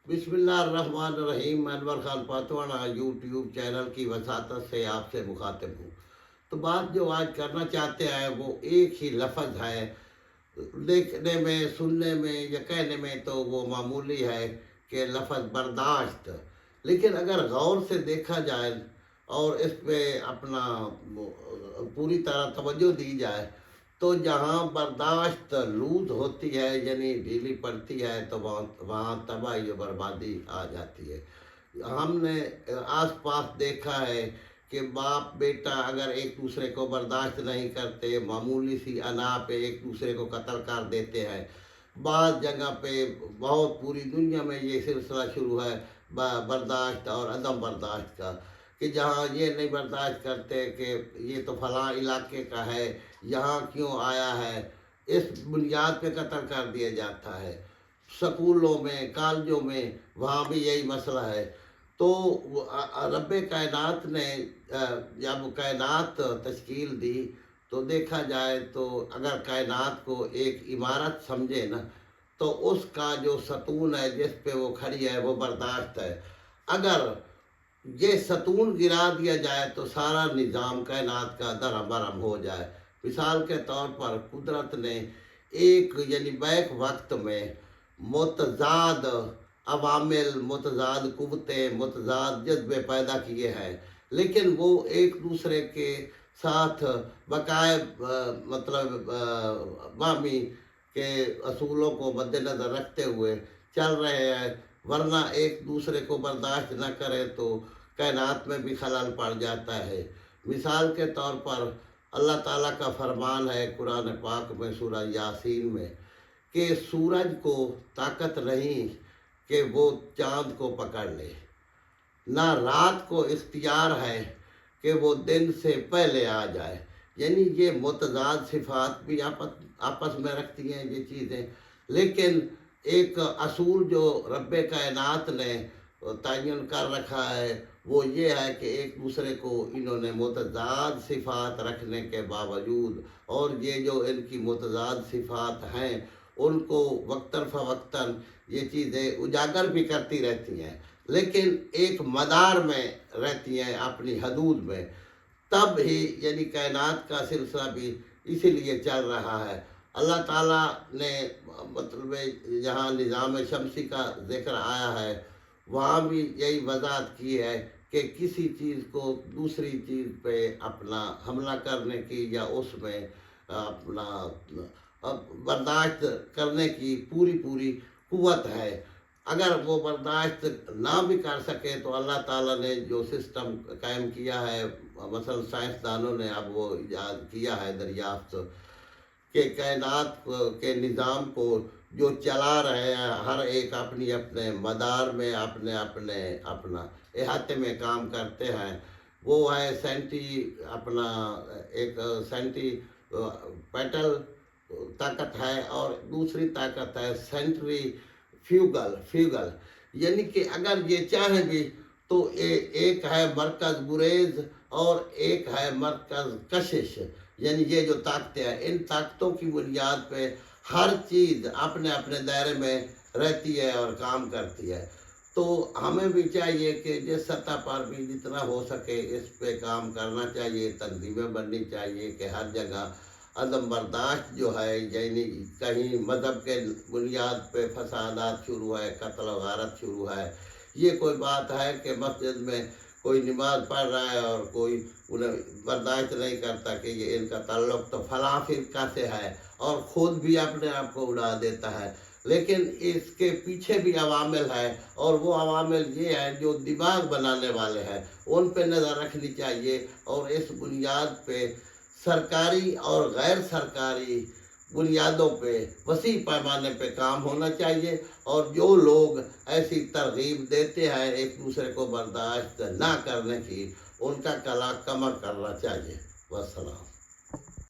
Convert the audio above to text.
بسم اللہ الرحمن الرحیم۔ میں انور خان پاتوانا یوٹیوب چینل کی وساطت سے آپ سے مخاطب ہوں۔ تو بات جو آج کرنا چاہتے ہیں وہ ایک ہی لفظ ہے، دیکھنے میں، سننے میں یا کہنے میں تو وہ معمولی ہے کہ لفظ برداشت، لیکن اگر غور سے دیکھا جائے اور اس پہ اپنا پوری طرح توجہ دی جائے تو جہاں برداشت لوز ہوتی ہے یعنی ڈھیلی پڑتی ہے تو وہاں تباہی و بربادی آ جاتی ہے۔ ہم نے آس پاس دیکھا ہے کہ باپ بیٹا اگر ایک دوسرے کو برداشت نہیں کرتے، معمولی سی انا پہ ایک دوسرے کو قتل کر دیتے ہیں۔ بعض جگہ پہ بہت پوری دنیا میں یہ سلسلہ شروع ہے برداشت اور عدم برداشت کا، کہ جہاں یہ نہیں برداشت کرتے کہ یہ تو فلاں علاقے کا ہے، یہاں کیوں آیا ہے، اس بنیاد پہ قتل کر دیا جاتا ہے۔ سکولوں میں، کالجوں میں وہاں بھی یہی مسئلہ ہے۔ تو رب کائنات نے جب کائنات تشکیل دی تو دیکھا جائے تو اگر کائنات کو ایک عمارت سمجھے نا تو اس کا جو ستون ہے جس پہ وہ کھڑی ہے وہ برداشت ہے۔ اگر یہ ستون گرا دیا جائے تو سارا نظام کائنات کا درہم برہم ہو جائے۔ مثال کے طور پر قدرت نے ایک یعنی بیک وقت میں متضاد عوامل، متضاد قوتیں، متضاد جذبے پیدا کیے ہیں، لیکن وہ ایک دوسرے کے ساتھ بقائے بامی کے اصولوں کو مد نظر رکھتے ہوئے چل رہے ہیں، ورنہ ایک دوسرے کو برداشت نہ کرے تو کائنات میں بھی خلل پڑ جاتا ہے۔ مثال کے طور پر اللہ تعالیٰ کا فرمان ہے قرآن پاک میں سورہ یاسین میں کہ سورج کو طاقت نہیں کہ وہ چاند کو پکڑ لے، نہ رات کو اختیار ہے کہ وہ دن سے پہلے آ جائے۔ یعنی یہ متضاد صفات بھی آپس میں رکھتی ہیں یہ چیزیں، لیکن ایک اصول جو رب کائنات نے تعین کر رکھا ہے وہ یہ ہے کہ ایک دوسرے کو انہوں نے متضاد صفات رکھنے کے باوجود، اور یہ جو ان کی متضاد صفات ہیں ان کو وقتاً فوقتاً یہ چیزیں اجاگر بھی کرتی رہتی ہیں، لیکن ایک مدار میں رہتی ہیں اپنی حدود میں۔ تب ہی یعنی کائنات کا سلسلہ بھی اسی لیے چل رہا ہے۔ اللہ تعالیٰ نے مطلب جہاں نظام شمسی کا ذکر آیا ہے وہاں بھی یہی وضاحت کی ہے کہ کسی چیز کو دوسری چیز پہ اپنا حملہ کرنے کی یا اس میں اپنا برداشت کرنے کی پوری قوت ہے۔ اگر وہ برداشت نہ بھی کر سکے تو اللہ تعالیٰ نے جو سسٹم قائم کیا ہے، مثلا سائنسدانوں نے اب وہ ایجاد کیا ہے دریافت کہ کائنات کے نظام کو جو چلا رہے ہیں ہر ایک اپنے مدار میں اپنا احاطے میں کام کرتے ہیں۔ وہ ہے ایک سینٹی پیٹل طاقت ہے اور دوسری طاقت ہے سینٹری فیوگل، یعنی کہ اگر یہ چاہیں بھی تو ایک ہے مرکز گریز اور ایک ہے مرکز کشش، یعنی یہ جو طاقتیں ہیں ان طاقتوں کی بنیاد پہ ہر چیز اپنے دائرے میں رہتی ہے اور کام کرتی ہے۔ تو ہمیں بھی چاہیے کہ جس سطح پر بھی جتنا ہو سکے اس پہ کام کرنا چاہیے، تنظیمیں بننی چاہیے کہ ہر جگہ عدم برداشت جو ہے، یعنی کہیں مذہب کے بنیاد پہ فسادات شروع ہے، قتل و غارت شروع ہے۔ یہ کوئی بات ہے کہ مسجد میں کوئی نماز پڑھ رہا ہے اور کوئی انہیں برداشت نہیں کرتا کہ یہ ان کا تعلق تو فلاں فرقہ سے ہے اور خود بھی اپنے آپ کو اڑا دیتا ہے، لیکن اس کے پیچھے بھی عوامل ہیں، اور وہ عوامل یہ ہیں جو دماغ بنانے والے ہیں، ان پہ نظر رکھنی چاہیے، اور اس بنیاد پہ سرکاری اور غیر سرکاری بنیادوں پہ وسیع پیمانے پہ کام ہونا چاہیے، اور جو لوگ ایسی ترغیب دیتے ہیں ایک دوسرے کو برداشت نہ کرنے کی ان کا کلا کمر کرنا چاہیے۔ والسلام۔